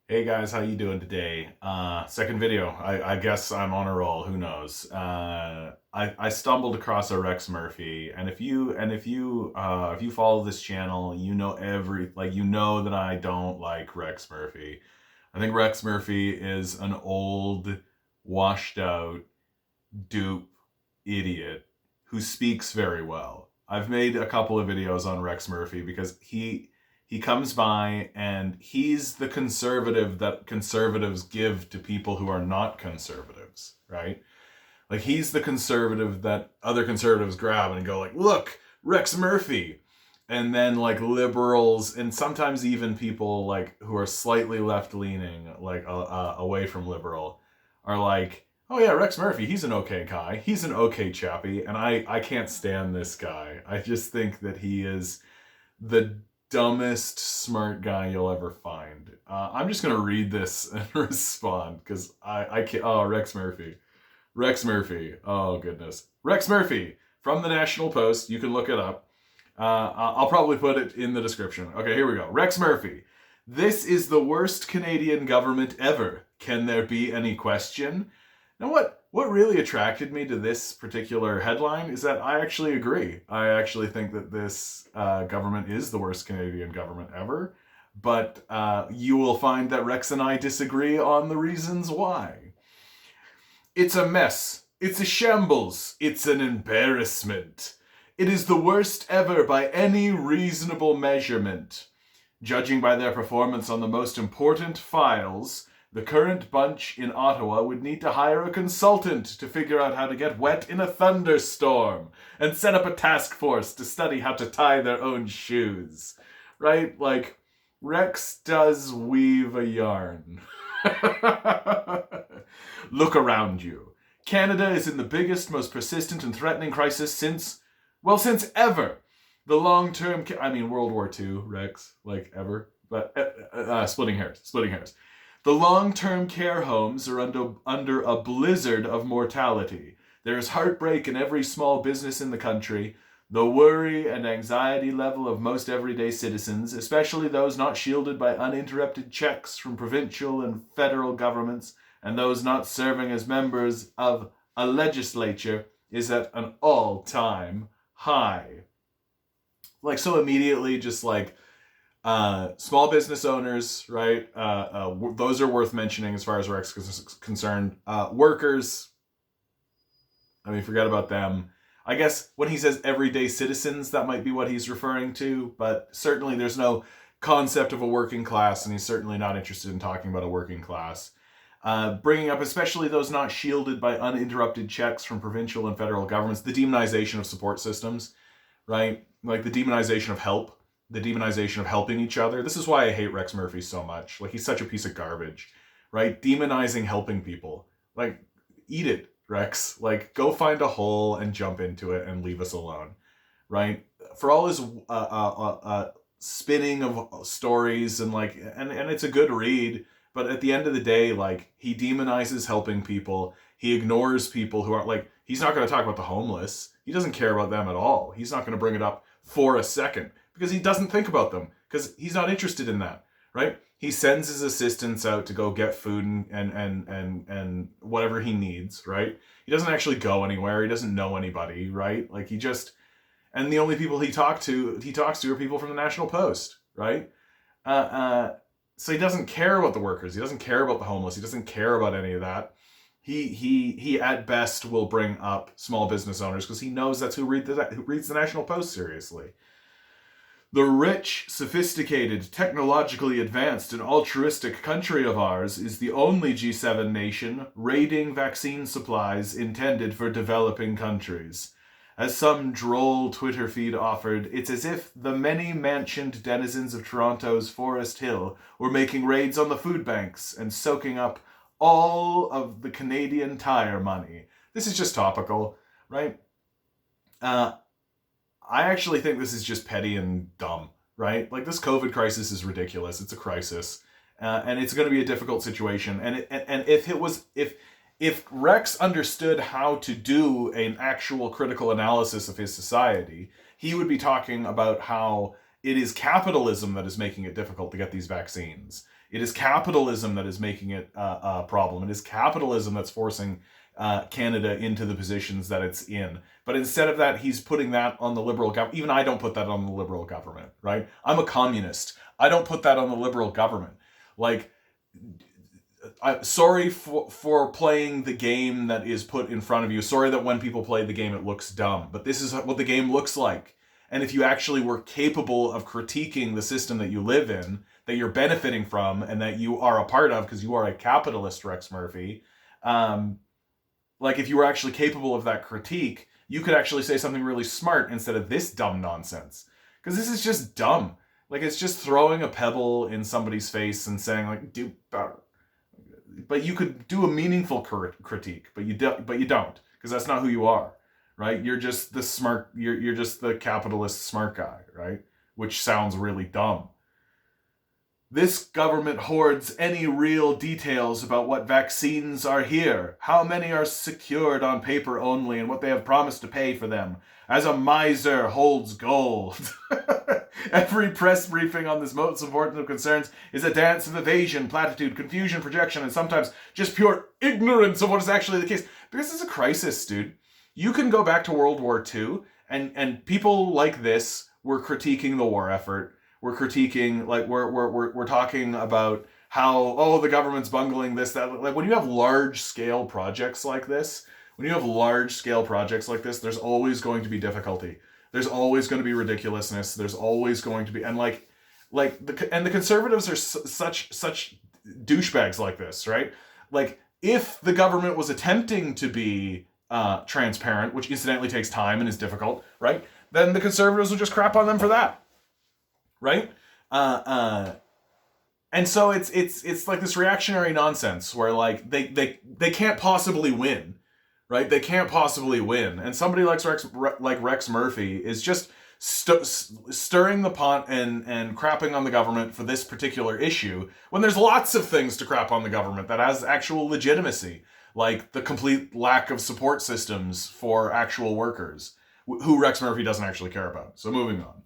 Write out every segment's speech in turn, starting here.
Hey guys, how you doing today? Second video. I guess I'm on a roll. Who knows? I stumbled across a Rex Murphy, and if you follow this channel, you know that I don't like Rex Murphy. I think Rex Murphy is an old, washed out dupe idiot who speaks very well. I've made a couple of videos on Rex Murphy because he comes by and he's the conservative that conservatives give to people who are not conservatives, right? Like he's the conservative that other conservatives grab and go like, "Look, Rex Murphy." And then like liberals and sometimes even people like who are slightly left leaning, like away from liberal, are like, "Oh yeah, Rex Murphy, he's an okay guy. He's an okay chappy." And I can't stand this guy. I just think that he is the dumbest smart guy you'll ever find. I'm just gonna read this and respond because I can't. Oh, Rex Murphy. Rex Murphy. Oh goodness. Rex Murphy from the National Post. You can look it up. I'll probably put it in the description. Okay, here we go. Rex Murphy. This is the worst Canadian government ever. Can there be any question? Now, what really attracted me to this particular headline is that I actually agree. I actually think that this government is the worst Canadian government ever. But you will find that Rex and I disagree on the reasons why. It's a mess. It's a shambles. It's an embarrassment. It is the worst ever by any reasonable measurement. Judging by their performance on the most important files, the current bunch in Ottawa would need to hire a consultant to figure out how to get wet in a thunderstorm and set up a task force to study how to tie their own shoes. Right? Like, Rex does weave a yarn. Look around you. Canada is in the biggest, most persistent and threatening crisis since ever. The long-term, World War II, Rex, like ever, but splitting hairs. The long-term care homes are under a blizzard of mortality. There is heartbreak in every small business in the country. The worry and anxiety level of most everyday citizens, especially those not shielded by uninterrupted checks from provincial and federal governments, and those not serving as members of a legislature, is at an all-time high. Like, so immediately, just like, small business owners, right? Those are worth mentioning as far as Rex is concerned. Workers, forget about them. I guess when he says everyday citizens, that might be what he's referring to, but certainly there's no concept of a working class, and he's certainly not interested in talking about a working class. Bringing up especially those not shielded by uninterrupted checks from provincial and federal governments, the demonization of support systems, right? Like the demonization of help, the demonization of helping each other. This is why I hate Rex Murphy so much. Like, he's such a piece of garbage, right? Demonizing helping people. Like, eat it, Rex. Like, go find a hole and jump into it and leave us alone, right? For all his spinning of stories and it's a good read, but at the end of the day, like, he demonizes helping people. He ignores people who aren't, like, he's not going to talk about the homeless. He doesn't care about them at all. He's not going to bring it up for a second because he doesn't think about them because he's not interested in that, right? He sends his assistants out to go get food and whatever he needs, right? He doesn't actually go anywhere. He doesn't know anybody, right? Like, and the only people he talks to are people from the National Post, right? So he doesn't care about the workers. He doesn't care about the homeless. He doesn't care about any of that. He at best will bring up small business owners because he knows that's who reads the National Post seriously. The rich, sophisticated, technologically advanced, and altruistic country of ours is the only G7 nation raiding vaccine supplies intended for developing countries. As some droll Twitter feed offered, it's as if the many-mansioned denizens of Toronto's Forest Hill were making raids on the food banks and soaking up all of the Canadian Tire money. This is just topical, right? I actually think this is just petty and dumb, right? Like, this COVID crisis is ridiculous. It's a crisis, and it's going to be a difficult situation. And if Rex understood how to do an actual critical analysis of his society, he would be talking about how it is capitalism that is making it difficult to get these vaccines. It is capitalism that is making it a problem. It is capitalism that's forcing Canada into the positions that it's in. But instead of that, he's putting that on the Liberal government. Even I don't put that on the Liberal government, right? I'm a communist. I don't put that on the Liberal government. Like, sorry for playing the game that is put in front of you. Sorry that when people play the game, it looks dumb. But this is what the game looks like. And if you actually were capable of critiquing the system that you live in, that you're benefiting from, and that you are a part of, because you are a capitalist, Rex Murphy, like if you were actually capable of that critique, you could actually say something really smart instead of this dumb nonsense. Because this is just dumb. Like, it's just throwing a pebble in somebody's face and saying, like, do better. But you could do a meaningful critique, but you don't, because that's not who you are, right? You're just the smart, you're just the capitalist smart guy, right? Which sounds really dumb. This government hoards any real details about what vaccines are here, how many are secured on paper only, and what they have promised to pay for them, as a miser holds gold. Every press briefing on this most important of concerns is a dance of evasion, platitude, confusion, projection, and sometimes just pure ignorance of what is actually the case. Because it's a crisis, dude. You can go back to World War II, and people like this were critiquing the war effort. We're critiquing, like, we're talking about how, the government's bungling this, that. Like, when you have large-scale projects like this, there's always going to be difficulty. There's always going to be ridiculousness. There's always going to be, and the conservatives are such douchebags like this, right? Like, if the government was attempting to be transparent, which incidentally takes time and is difficult, right? Then the conservatives would just crap on them for that, right? And so it's like this reactionary nonsense where, like, they can't possibly win. Right? They can't possibly win. And somebody like Rex Murphy is just stirring the pot and crapping on the government for this particular issue, when there's lots of things to crap on the government that has actual legitimacy, like the complete lack of support systems for actual workers, who Rex Murphy doesn't actually care about. So moving on.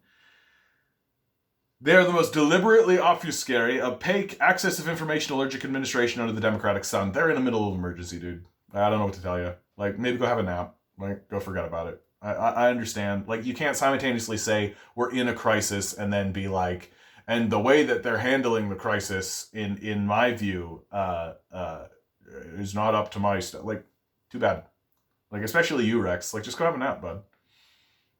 They are the most deliberately obfuscatory, opaque access of information allergic administration under the democratic sun. They're in the middle of emergency, dude. I don't know what to tell you. Like, maybe go have a nap. Like, go forget about it. I understand. Like, you can't simultaneously say we're in a crisis and then be like, and the way that they're handling the crisis, in my view, is not up to my like, too bad. Like, especially you, Rex. Like, just go have a nap, bud.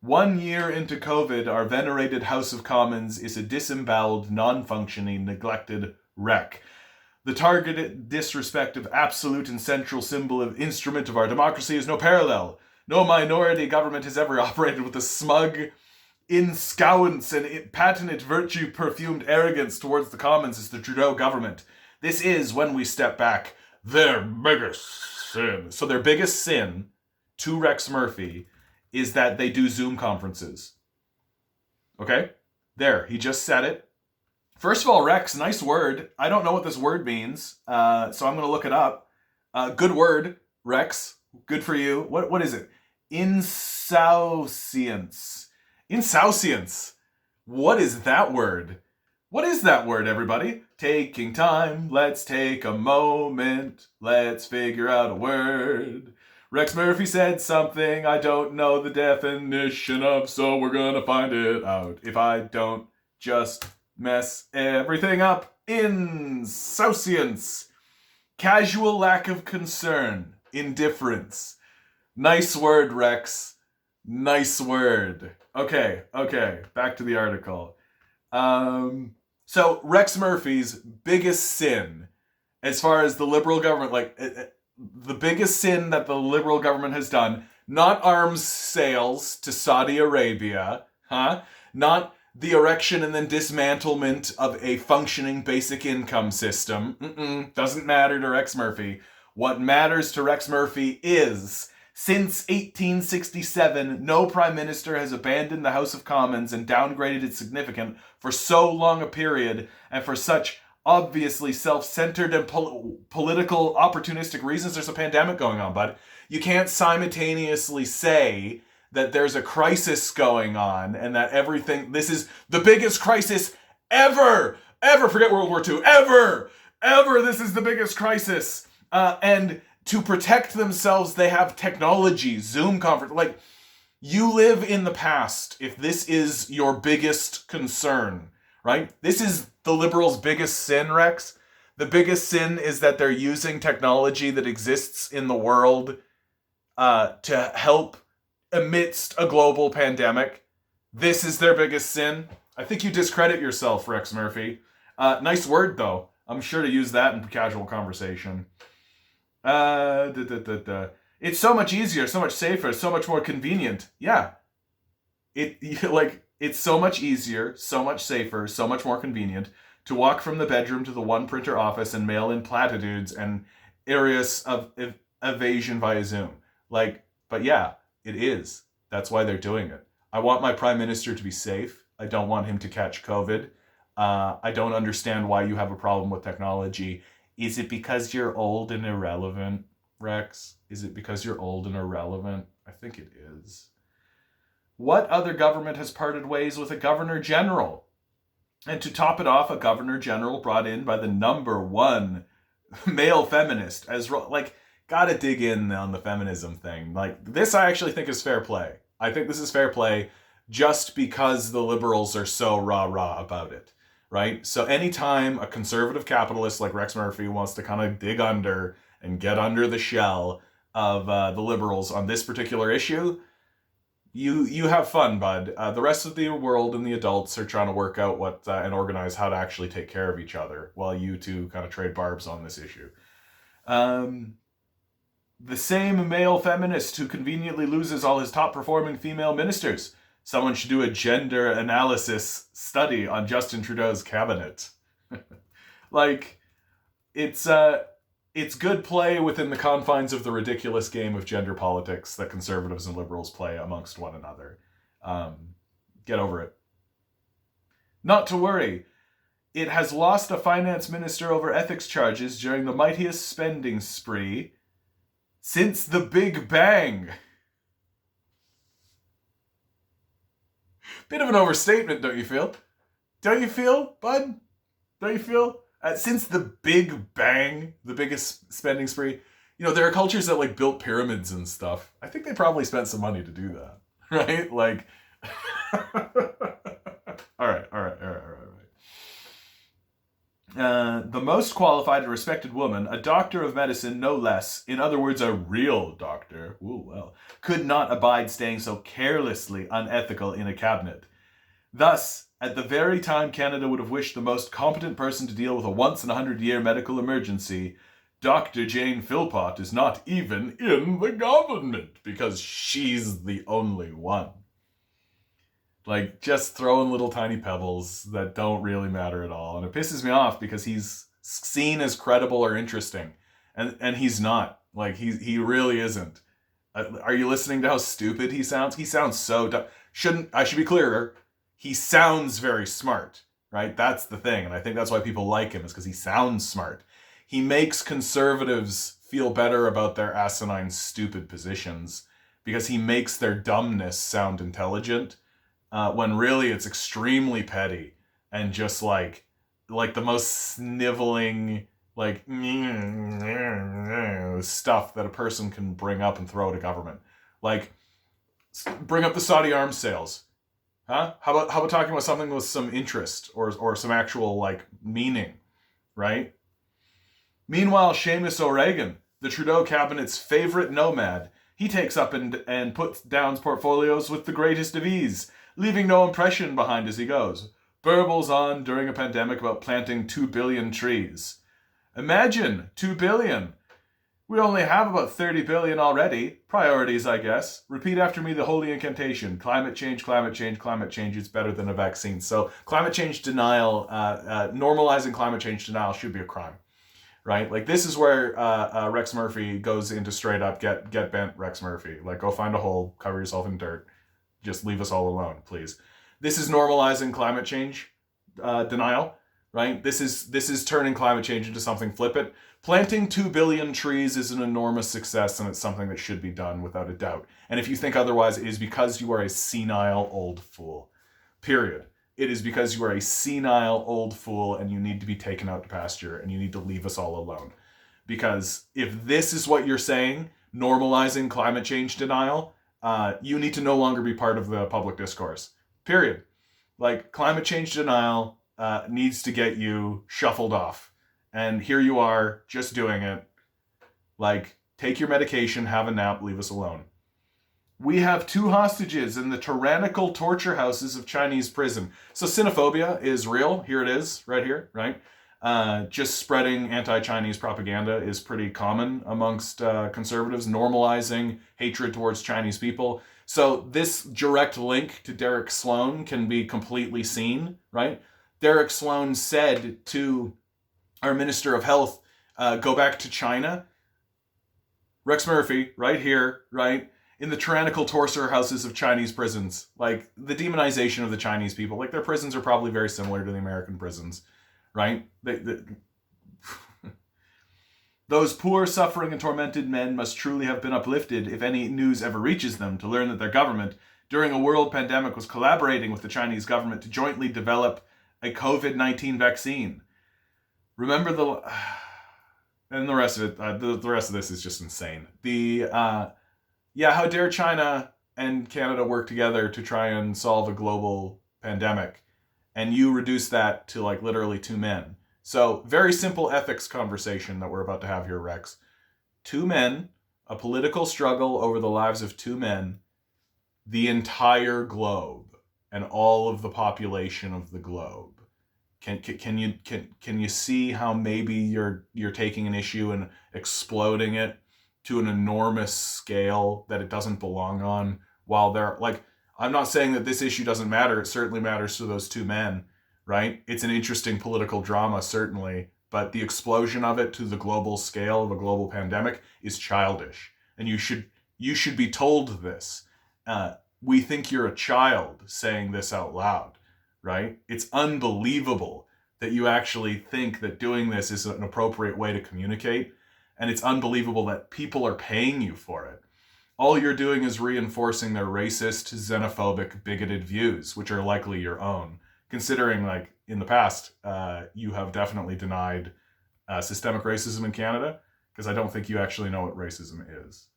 1 year into COVID, our venerated House of Commons is a disemboweled, non-functioning, neglected wreck. The targeted disrespect of absolute and central symbol of instrument of our democracy is no parallel. No minority government has ever operated with the smug inscowance and patented virtue-perfumed arrogance towards the Commons as the Trudeau government. This is, when we step back, their biggest sin. So their biggest sin, to Rex Murphy, is that they do Zoom conferences. Okay? There, he just said it. First of all, Rex, nice word. I don't know what this word means, so I'm going to look it up. Good word, Rex. Good for you. What is it? Insouciance. Insouciance. What is that word? What is that word, everybody? Taking time. Let's take a moment. Let's figure out a word. Rex Murphy said something I don't know the definition of, so we're going to find it out. If I don't just mess everything up. Insouciance. Casual lack of concern. Indifference. Nice word, Rex. Nice word. Okay. Back to the article. So Rex Murphy's biggest sin, as far as the Liberal government, like, the biggest sin that the Liberal government has done, not arms sales to Saudi Arabia, not the erection and then dismantlement of a functioning basic income system. Doesn't matter to Rex Murphy. What matters to Rex Murphy is, since 1867, no prime minister has abandoned the House of Commons and downgraded its significance for so long a period, and for such obviously self-centered and political opportunistic reasons. There's a pandemic going on, bud. You can't simultaneously say that there's a crisis going on and that this is the biggest crisis ever ever forget World War II. Ever. This is the biggest crisis. And to protect themselves, they have technology, Zoom conference. Like, you live in the past if this is your biggest concern, right? This is the liberals' biggest sin, Rex. The biggest sin is that they're using technology that exists in the world to help amidst a global pandemic. This is their biggest sin. I think you discredit yourself, Rex Murphy. Nice word, though. I'm sure to use that in casual conversation. It's so much easier, so much safer, so much more convenient. Yeah. It's so much easier, so much safer, so much more convenient to walk from the bedroom to the one printer office and mail in platitudes and areas of evasion via Zoom. But yeah, it is. That's why they're doing it. I want my prime minister to be safe. I don't want him to catch COVID. I don't understand why you have a problem with technology. Is it because you're old and irrelevant, Rex? Is it because you're old and irrelevant? I think it is. What other government has parted ways with a governor general? And to top it off, a governor general brought in by the number one male feminist. Gotta dig in on the feminism thing. This I actually think is fair play. I think this is fair play just because the liberals are so rah-rah about it, right? So anytime a conservative capitalist like Rex Murphy wants to kind of dig under and get under the shell of the liberals on this particular issue, you have fun, bud. The rest of the world and the adults are trying to work out what and organize how to actually take care of each other while you two kind of trade barbs on this issue. The same male feminist who conveniently loses all his top-performing female ministers. Someone should do a gender analysis study on Justin Trudeau's cabinet. It's good play within the confines of the ridiculous game of gender politics that conservatives and liberals play amongst one another. Get over it. Not to worry. It has lost a finance minister over ethics charges during the mightiest spending spree since the Big Bang. Bit of an overstatement, don't you feel? Don't you feel, bud? Don't you feel? Since the Big Bang, the biggest spending spree, there are cultures that built pyramids and stuff. I think they probably spent some money to do that, right? All right. The most qualified and respected woman, a doctor of medicine, no less, in other words, a real doctor, could not abide staying so carelessly unethical in a cabinet. Thus, at the very time Canada would have wished the most competent person to deal with a once-in-a-100-year medical emergency, Dr. Jane Philpot is not even in the government because she's the only one. Just throwing little tiny pebbles that don't really matter at all. And it pisses me off because he's seen as credible or interesting. And he's not. He really isn't. Are you listening to how stupid he sounds? He sounds so dumb. I should be clearer. He sounds very smart, right? That's the thing. And I think that's why people like him, is because he sounds smart. He makes conservatives feel better about their asinine, stupid positions because he makes their dumbness sound intelligent. When really it's extremely petty and just the most sniveling, stuff that a person can bring up and throw at a government. Bring up the Saudi arms sales. Huh? How about talking about something with some interest or some actual meaning, right? Meanwhile, Shem Oregon, the Trudeau cabinet's favorite nomad, he takes up and puts down portfolios with the greatest of ease, leaving no impression behind as he goes. Burbles on during a pandemic about planting 2 billion trees. Imagine, 2 billion. We only have about 30 billion already. Priorities, I guess. Repeat after me the holy incantation. Climate change, climate change, climate change. It's better than a vaccine. So climate change denial, normalizing climate change denial should be a crime, right? This is where Rex Murphy goes into straight up get bent Rex Murphy. Go find a hole, cover yourself in dirt. Just leave us all alone, please. This is normalizing climate change denial, right? This is turning climate change into something flippant. Planting 2 billion trees is an enormous success, and it's something that should be done without a doubt. And if you think otherwise, it is because you are a senile old fool. Period. it is because you are a senile old fool and you need to be taken out to pasture and you need to leave us all alone. Because if this is what you're saying, normalizing climate change denial, you need to no longer be part of the public discourse. Period. Like, climate change denial needs to get you shuffled off. And here you are, just doing it. Like, take your medication, have a nap, leave us alone. We have 2 hostages in the tyrannical torture houses of Chinese prison. So xenophobia is real. Here it is, right here, right? Just spreading anti-Chinese propaganda is pretty common amongst conservatives, normalizing hatred towards Chinese people. So this direct link to Derek Sloan can be completely seen, right? Derek Sloan said to our Minister of Health, go back to China. Rex Murphy, right here, right? In the tyrannical torture houses of Chinese prisons. Like, the demonization of the Chinese people. Like, their prisons are probably very similar to the American prisons, right? Those poor, suffering, and tormented men must truly have been uplifted if any news ever reaches them to learn that their government, during a world pandemic, was collaborating with the Chinese government to jointly develop a COVID-19 vaccine. Remember the... And the rest of it, the rest of this is just insane. How dare China and Canada work together to try and solve a global pandemic? And you reduce that to, like, literally 2 men. So, very simple ethics conversation that we're about to have here, Rex. 2 men, a political struggle over the lives of 2 men, the entire globe, and all of the population of the globe. Can you see how maybe you're taking an issue and exploding it to an enormous scale that it doesn't belong on, while they're, like, I'm not saying that this issue doesn't matter. It certainly matters to those 2 men, right? It's an interesting political drama, certainly, but the explosion of it to the global scale of a global pandemic is childish. And you should be told this. We think you're a child saying this out loud, right? It's unbelievable that you actually think that doing this is an appropriate way to communicate. And it's unbelievable that people are paying you for it. All you're doing is reinforcing their racist, xenophobic, bigoted views, which are likely your own. Considering, like, in the past, you have definitely denied systemic racism in Canada, because I don't think you actually know what racism is.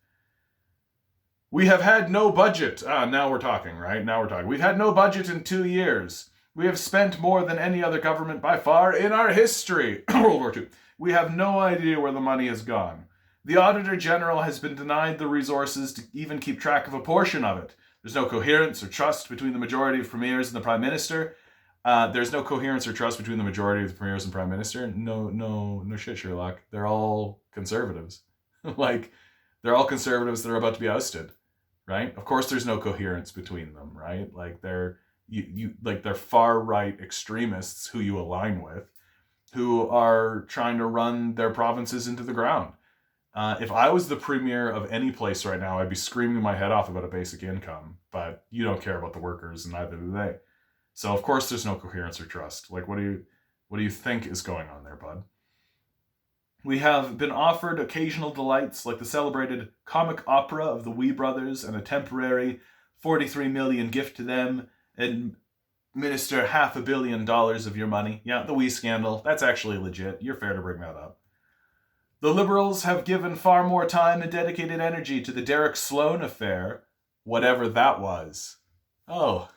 We have had no budget. Now we're talking, right? Now we're talking. We've had no budget in 2 years. We have spent more than any other government by far in our history. World War II. We have no idea where the money has gone. The Auditor General has been denied the resources to even keep track of a portion of it. There's no coherence or trust between the majority of premiers and the Prime Minister. There's no coherence or trust between the majority of the premiers and Prime Minister. No shit, Sherlock. They're all conservatives. Like, they're all conservatives that are about to be ousted, right? Of course there's no coherence between them, right? Like, they're far-right extremists who you align with, who are trying to run their provinces into the ground. If I was the premier of any place right now, I'd be screaming my head off about a basic income, but you don't care about the workers, and neither do they. So of course there's no coherence or trust. Like, what do you think is going on there, bud? We have been offered occasional delights like the celebrated comic opera of the Wee brothers and a temporary $43 million gift to them, and minister $500 million of your money. Yeah, the Wii Scandal. That's actually legit. You're fair to bring that up. The Liberals have given far more time and dedicated energy to the Derek Sloan affair, whatever that was. Oh.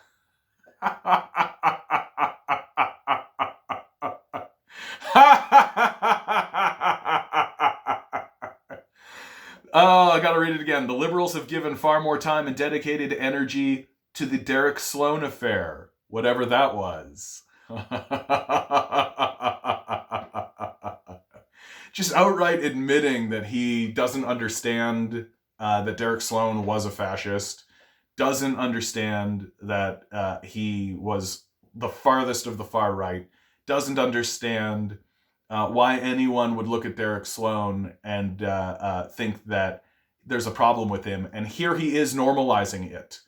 Oh, I gotta read it again. The Liberals have given far more time and dedicated energy to the Derek Sloan affair, whatever that was. Just outright admitting that he doesn't understand that Derek Sloan was a fascist, doesn't understand that he was the farthest of the far right, doesn't understand why anyone would look at Derek Sloan and think that there's a problem with him. And here he is normalizing it,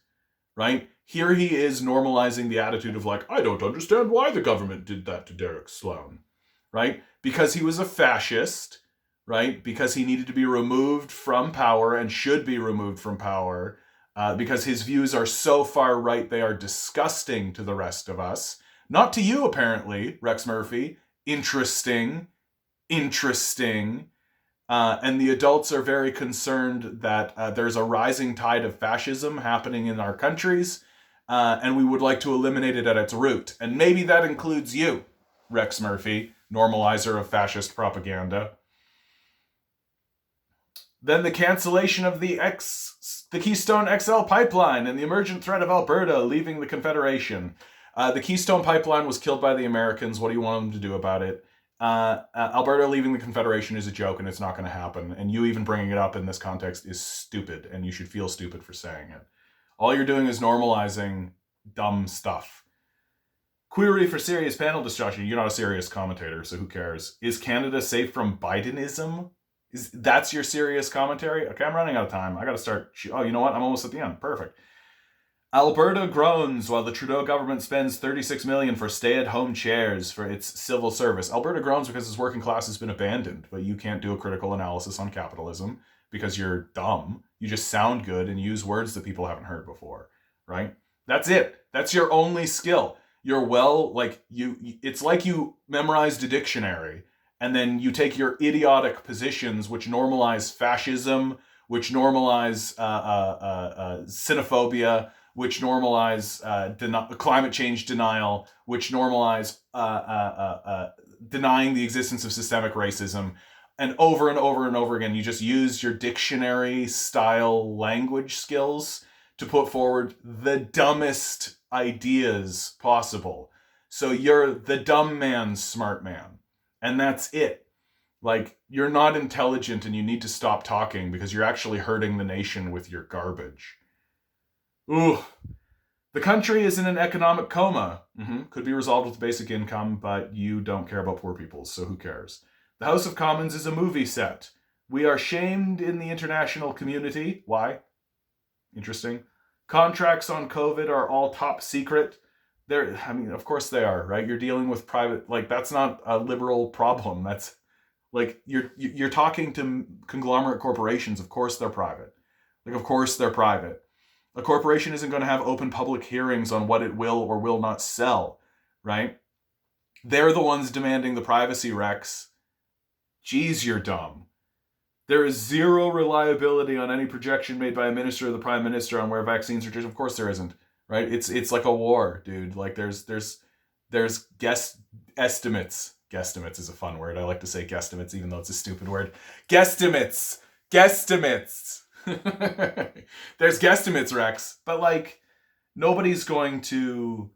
right? Here he is normalizing the attitude of, like, I don't understand why the government did that to Derek Sloan, right? Because he was a fascist, right? Because he needed to be removed from power and should be removed from power, because his views are so far right they are disgusting to the rest of us. Not to you, apparently, Rex Murphy. Interesting. Interesting. And the adults are very concerned that there's a rising tide of fascism happening in our countries, and we would like to eliminate it at its root. And maybe that includes you, Rex Murphy, normalizer of fascist propaganda. Then the cancellation of the Keystone XL pipeline and the emergent threat of Alberta leaving the Confederation. The Keystone pipeline was killed by the Americans. What do you want them to do about it? Alberta leaving the Confederation is a joke, and it's not going to happen. And you even bringing it up in this context is stupid, and you should feel stupid for saying it. All you're doing is normalizing dumb stuff. Query for serious panel discussion. You're not a serious commentator, so who cares? Is Canada safe from Bidenism? That's your serious commentary? Okay, I'm running out of time. I got to start. Oh, you know what? I'm almost at the end. Perfect. Alberta groans while the Trudeau government spends $36 million for stay-at-home chairs for its civil service. Alberta groans because its working class has been abandoned, but you can't do a critical analysis on capitalism because you're dumb. You just sound good and use words that people haven't heard before, right? That's it. That's your only skill. You're it's like you memorized a dictionary, and then you take your idiotic positions which normalize fascism, which normalize xenophobia, which normalize climate change denial, which normalize denying the existence of systemic racism. And over and over again, you just use your dictionary-style language skills to put forward the dumbest ideas possible. So you're the dumb man's smart man. And that's it. Like, you're not intelligent and you need to stop talking because you're actually hurting the nation with your garbage. Ooh. The country is in an economic coma. Could be resolved with basic income, but you don't care about poor people, so who cares? The House of Commons is a movie set. We are shamed in the international community. Why? Interesting. Contracts on COVID are all top secret. Of course they are, right? You're dealing with private, that's not a liberal problem. That's you're talking to conglomerate corporations. Of course they're private. Of course they're private. A corporation isn't going to have open public hearings on what it will or will not sell, right? They're the ones demanding the privacy, Rex. Geez, you're dumb. There is zero reliability on any projection made by a minister or the prime minister on where vaccines are. Of course there isn't, right? It's like a war, dude. There's guess estimates. Guesstimates is a fun word. I like to say guesstimates, even though it's a stupid word. Guesstimates. There's guesstimates, Rex, but nobody's going to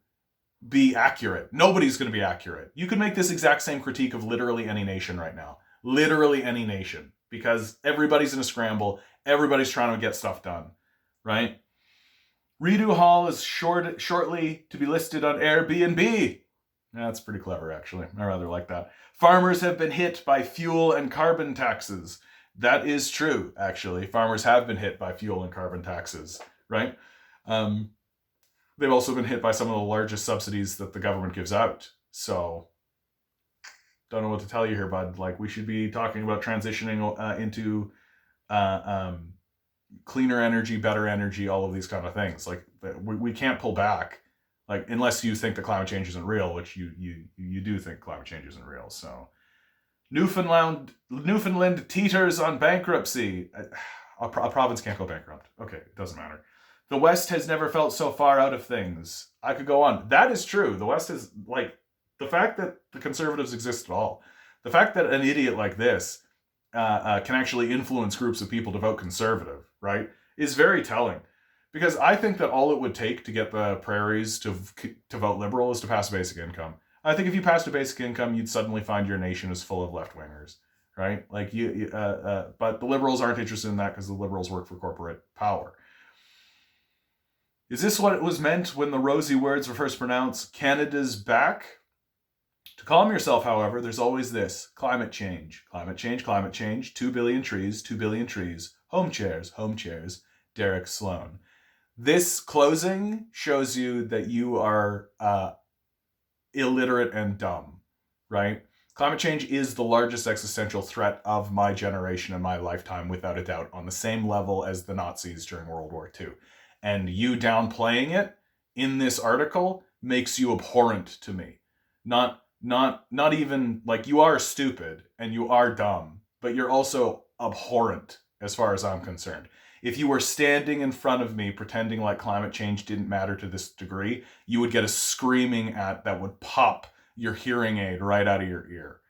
be accurate. Nobody's going to be accurate. You could make this exact same critique of literally any nation right now. Literally any nation. Because everybody's in a scramble. Everybody's trying to get stuff done. Right? Redo Hall is shortly to be listed on Airbnb. That's pretty clever, actually. I rather like that. Farmers have been hit by fuel and carbon taxes. That is true, actually. Farmers have been hit by fuel and carbon taxes, right? They've also been hit by some of the largest subsidies that the government gives out. So, don't know what to tell you here, bud. We should be talking about transitioning into cleaner energy, better energy, all of these kind of things. We can't pull back, unless you think that climate change isn't real, which you do think climate change isn't real. So, Newfoundland teeters on bankruptcy. A province can't go bankrupt. Okay, it doesn't matter. The West has never felt so far out of things. I could go on. That is true. The West is the fact that the conservatives exist at all. The fact that an idiot like this can actually influence groups of people to vote conservative, right, is very telling. Because I think that all it would take to get the prairies to vote liberal is to pass basic income. I think if you passed a basic income, you'd suddenly find your nation is full of left-wingers, right? But the liberals aren't interested in that because the liberals work for corporate power. Is this what it was meant when the rosy words were first pronounced? Canada's back? To calm yourself, however, there's always this. Climate change. Climate change, climate change. 2 billion trees, 2 billion trees. Home chairs, home chairs. Derek Sloan. This closing shows you that you are illiterate and dumb, right? Climate change is the largest existential threat of my generation and my lifetime, without a doubt, on the same level as the Nazis during World War II. And you downplaying it in this article makes you abhorrent to me. Not even, like, you are stupid and you are dumb, but you're also abhorrent as far as I'm concerned. If you were standing in front of me pretending like climate change didn't matter to this degree, you would get a screaming at that would pop your hearing aid right out of your ear.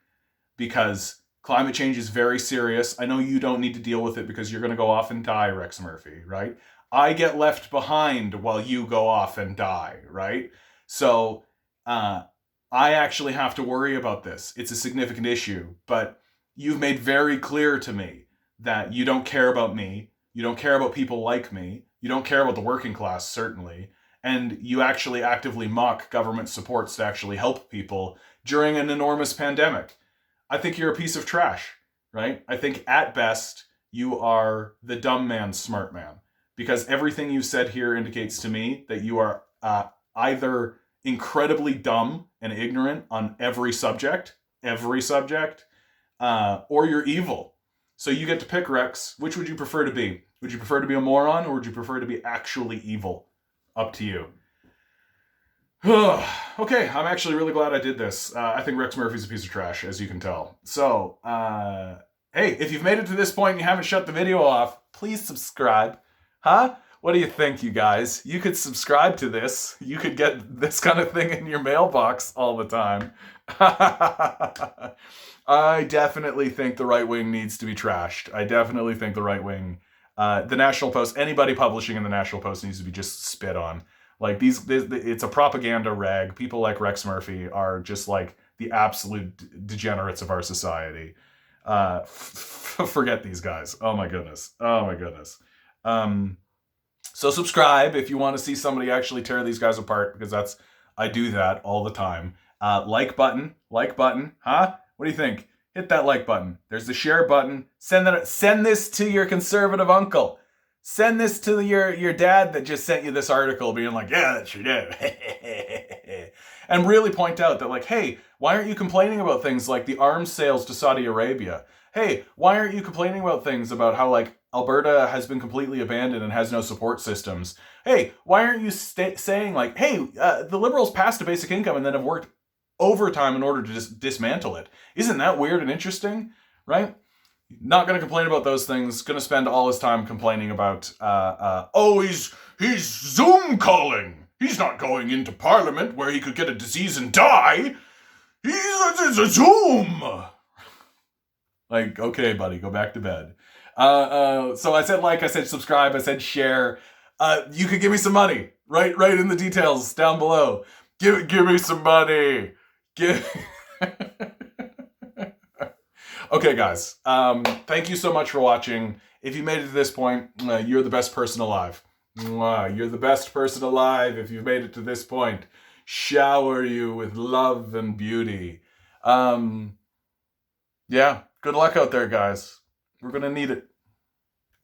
Because climate change is very serious. I know you don't need to deal with it because you're going to go off and die, Rex Murphy, right? I get left behind while you go off and die, right? So I actually have to worry about this. It's a significant issue, but you've made very clear to me that you don't care about me. You don't care about people like me. You don't care about the working class, certainly. And you actually actively mock government supports to actually help people during an enormous pandemic. I think you're a piece of trash, right? I think at best, you are the dumb man's smart man. Because everything you said here indicates to me that you are either incredibly dumb and ignorant on every subject, or you're evil. So you get to pick, Rex. Which would you prefer to be? Would you prefer to be a moron, or would you prefer to be actually evil? Up to you. Okay, I'm actually really glad I did this. I think Rex Murphy's a piece of trash, as you can tell. So, hey, if you've made it to this point and you haven't shut the video off, please subscribe. Huh? What do you think, you guys? You could subscribe to this. You could get this kind of thing in your mailbox all the time. I definitely think the right wing needs to be trashed. I definitely think the right wing, the National Post, anybody publishing in the National Post needs to be just spit on. Like, it's a propaganda rag. People like Rex Murphy are just like the absolute degenerates of our society. Forget these guys. Oh my goodness. So subscribe if you want to see somebody actually tear these guys apart, because I do that all the time. Like button, huh? What do you think? Hit that like button. There's the share button. Send this to your conservative uncle. Send this to your dad that just sent you this article being like, yeah, that's your dad. And really point out that, like, hey, why aren't you complaining about things like the arms sales to Saudi Arabia? Hey, why aren't you complaining about things about how, like, Alberta has been completely abandoned and has no support systems? Hey, why aren't you saying, like, hey, the Liberals passed a basic income and then have worked overtime in order to just dismantle it? Isn't that weird and interesting, right? Not going to complain about those things. Going to spend all his time complaining about, he's Zoom calling. He's not going into Parliament where he could get a disease and die. He's a Zoom. Like, okay, buddy, go back to bed. So I said subscribe, I said share. You could give me some money. Right in the details down below. Give me some money. Okay, guys. Thank you so much for watching. If you made it to this point, you're the best person alive. You're the best person alive if you've made it to this point. Shower you with love and beauty. Yeah, good luck out there, guys. We're gonna need it.